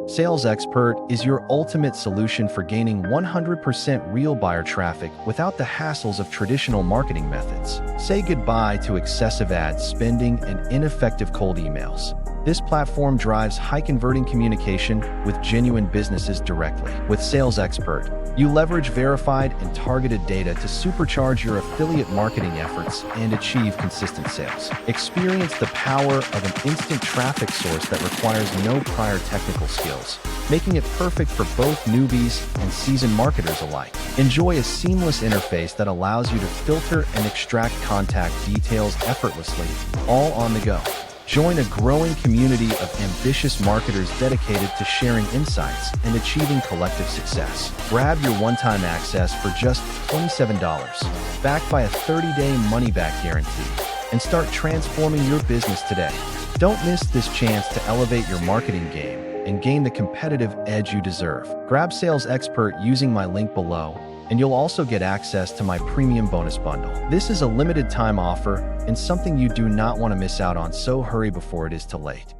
Sales Xpert is your ultimate solution for gaining 100% real buyer traffic without the hassles of traditional marketing methods. Say goodbye to excessive ad spending and ineffective cold emails. This platform drives high-converting communication with genuine businesses directly. With Sales Xpert, you leverage verified and targeted data to supercharge your affiliate marketing efforts and achieve consistent sales. Experience the power of an instant traffic source that requires no prior technical skills, making it perfect for both newbies and seasoned marketers alike. Enjoy a seamless interface that allows you to filter and extract contact details effortlessly, all on the go. Join a growing community of ambitious marketers dedicated to sharing insights and achieving collective success. Grab your one-time access for just $27, backed by a 30-day money-back guarantee, and start transforming your business today. Don't miss this chance to elevate your marketing game and gain the competitive edge you deserve. Grab Sales Xpert using my link below, and you'll also get access to my premium bonus bundle. This is a limited time offer and something you do not want to miss out on, so hurry before it is too late.